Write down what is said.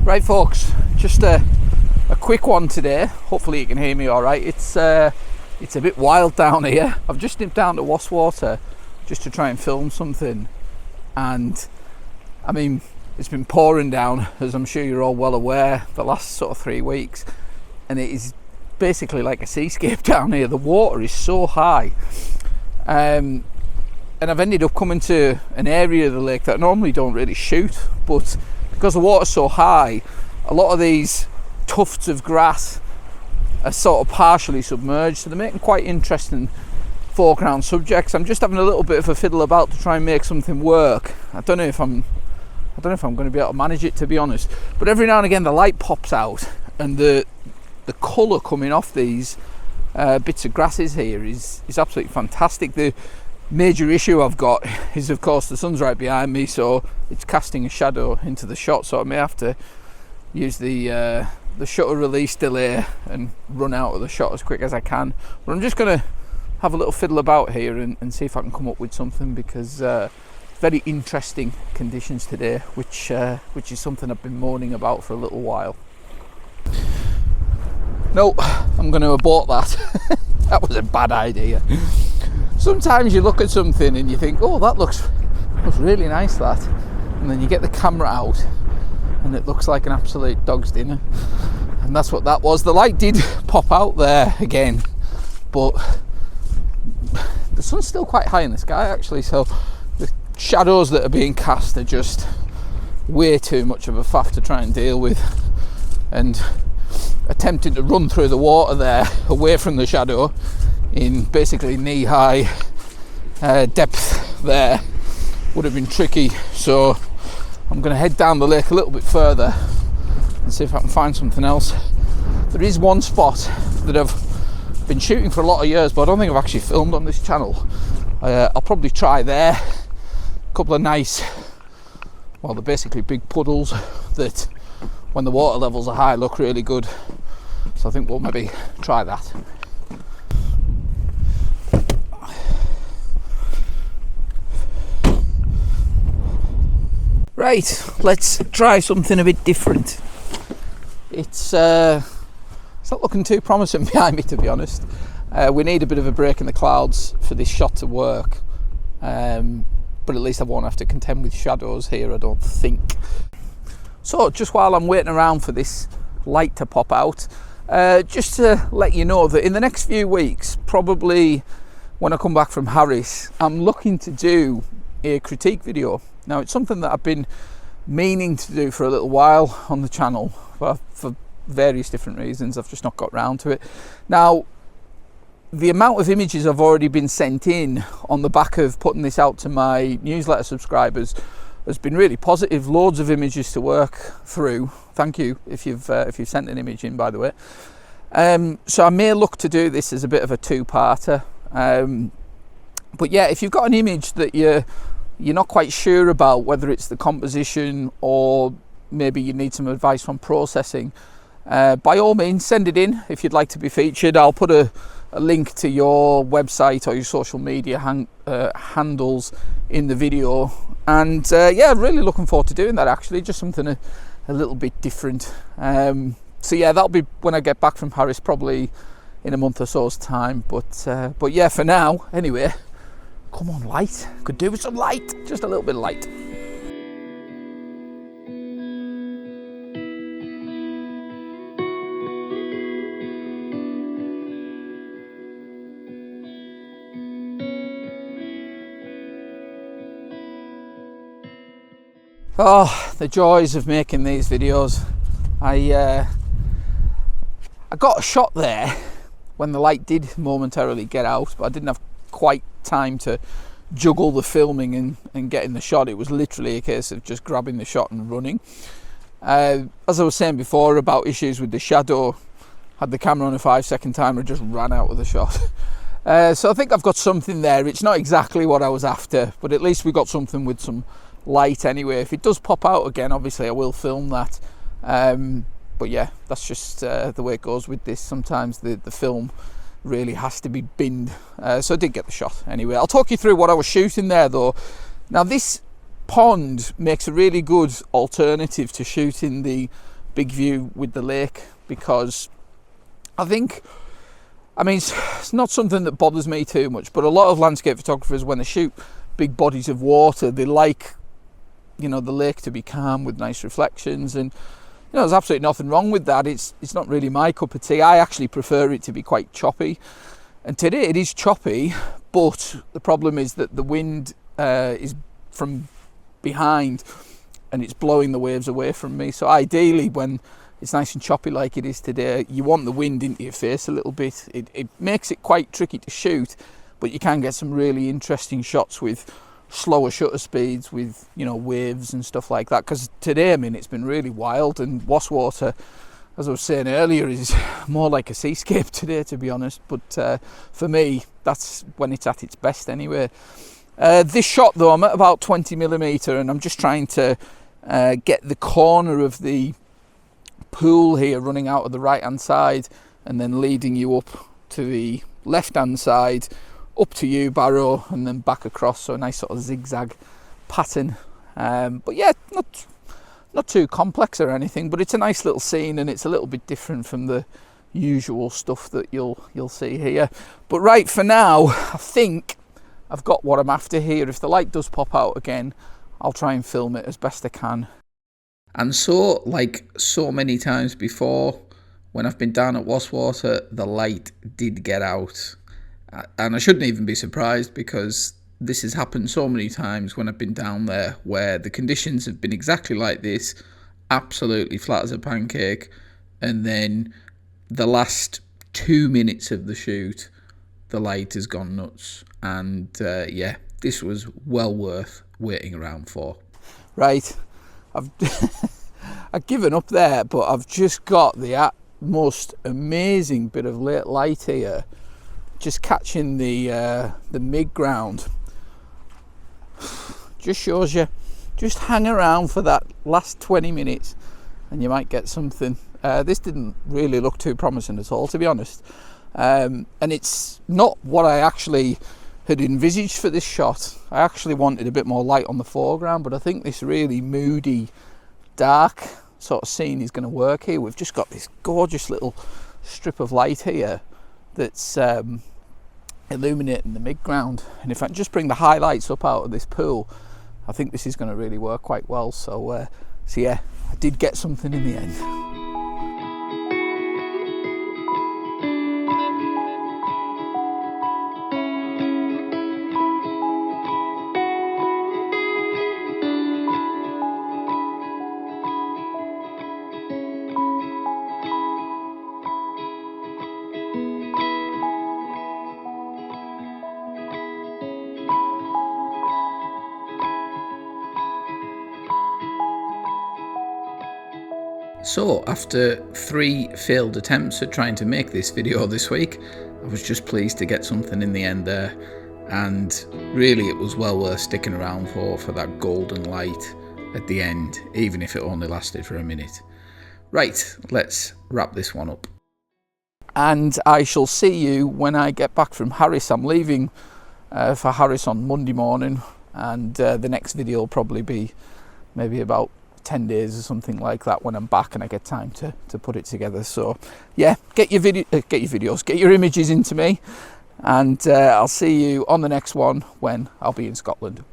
Right folks, just a quick one today. Hopefully you can hear me alright. It's a bit wild down here. I've just nipped down to Wastwater just to try and film something, and I mean it's been pouring down, as I'm sure you're all well aware, the last sort of 3 weeks, and it is basically like a seascape down here. The water is so high, and I've ended up coming to an area of the lake that I normally don't really shoot, but because the water's so high, a lot of these tufts of grass are sort of partially submerged, so they're making quite interesting foreground subjects. I'm just having a little bit of a fiddle about to try and make something work. I don't know if I'm going to be able to manage it, to be honest, but every now and again the light pops out, and the colour coming off these bits of grasses here is absolutely fantastic. The major issue I've got is, of course, the sun's right behind me, so it's casting a shadow into the shot, so I may have to use the shutter release delay and run out of the shot as quick as I can. But I'm just going to have a little fiddle about here and see if I can come up with something, because very interesting conditions today, which is something I've been moaning about for a little while. No, I'm going to abort that. That was a bad idea. Sometimes you look at something and you think, oh, that looks really nice, that, and then you get the camera out and it looks like an absolute dog's dinner, and that's what that was. The light did pop out there again, but the sun's still quite high in the sky actually, so the shadows that are being cast are just way too much of a faff to try and deal with, and attempting to run through the water there away from the shadow in basically knee-high depth there would have been tricky. So I'm going to head down the lake a little bit further and see if I can find something else. There is one spot that I've been shooting for a lot of years, but I don't think I've actually filmed on this channel. I'll probably try there. A couple of nice, well, they're basically big puddles that when the water levels are high look really good, so I think we'll maybe try that. Right, let's try something a bit different. It's not looking too promising behind me, to be honest. We need a bit of a break in the clouds for this shot to work, but at least I won't have to contend with shadows here, I don't think. So just while I'm waiting around for this light to pop out, just to let you know that in the next few weeks, probably when I come back from Harris, I'm looking to do a critique video. Now, it's something that I've been meaning to do for a little while on the channel, but for various different reasons I've just not got round to it. Now, the amount of images I've already been sent in on the back of putting this out to my newsletter subscribers has been really positive. Loads of images to work through. Thank you if you've sent an image in, by the way. So I may look to do this as a bit of a two-parter. But yeah, if you've got an image that you're not quite sure about, whether it's the composition or maybe you need some advice on processing, by all means send it in if you'd like to be featured. I'll put a link to your website or your social media handles in the video, and yeah, really looking forward to doing that actually. Just something a little bit different. So yeah, that'll be when I get back from Harris, probably in a month or so's time, but yeah, for now anyway. Come on, light. Could do with some light. Just a little bit of light. Oh, the joys of making these videos. I got a shot there when the light did momentarily get out, but I didn't have quite time to juggle the filming and getting the shot. It was literally a case of just grabbing the shot and running. As I was saying before about issues with the shadow, had the camera on a 5-second timer, just ran out of the shot. So I think I've got something there. It's not exactly what I was after, but at least we got something with some light anyway. If it does pop out again, obviously I will film that. But yeah, that's just the way it goes with this. Sometimes the film really has to be binned. So I did get the shot anyway. I'll talk you through what I was shooting there though. Now this pond makes a really good alternative to shooting the big view with the lake, because I mean, it's not something that bothers me too much, but a lot of landscape photographers, when they shoot big bodies of water, they like, you know, the lake to be calm with nice reflections, and you know, there's absolutely nothing wrong with that. It's not really my cup of tea. I actually prefer it to be quite choppy, and today it is choppy, but the problem is that the wind is from behind and it's blowing the waves away from me. So ideally, when it's nice and choppy like it is today, you want the wind into your face a little bit. It makes it quite tricky to shoot, but you can get some really interesting shots with slower shutter speeds, with, you know, waves and stuff like that. Because today, I mean, it's been really wild, and Wastwater, as I was saying earlier, is more like a seascape today, to be honest. But for me, that's when it's at its best anyway. This shot though, I'm at about 20mm, and I'm just trying to get the corner of the pool here running out of the right hand side and then leading you up to the left hand side, up to you, Barrow, and then back across, so a nice sort of zigzag pattern. But yeah, not too complex or anything, but it's a nice little scene, and it's a little bit different from the usual stuff that you'll see here. But right, for now, I think I've got what I'm after here. If the light does pop out again, I'll try and film it as best I can. And so, like so many times before, when I've been down at Wastwater, the light did get out. And I shouldn't even be surprised, because this has happened so many times when I've been down there, where the conditions have been exactly like this, absolutely flat as a pancake, and then the last 2 minutes of the shoot, the light has gone nuts. And yeah, this was well worth waiting around for. Right, I've given up there, but I've just got the most amazing bit of late light here, just catching the mid-ground. Just shows you, just hang around for that last 20 minutes and you might get something. This didn't really look too promising at all, to be honest, and it's not what I actually had envisaged for this shot. I actually wanted a bit more light on the foreground, but I think this really moody, dark sort of scene is going to work here. We've just got this gorgeous little strip of light here that's illuminating the mid-ground, and if I just bring the highlights up out of this pool, I think this is going to really work quite well. So yeah, I did get something in the end. So after 3 failed attempts at trying to make this video this week, I was just pleased to get something in the end there, and really it was well worth sticking around for that golden light at the end, even if it only lasted for a minute. Right, let's wrap this one up. And I shall see you when I get back from Harris. I'm leaving for Harris on Monday morning, and the next video will probably be maybe about 10 days or something like that when I'm back and I get time to put it together. So yeah, get your images into me, and I'll see you on the next one when I'll be in Scotland.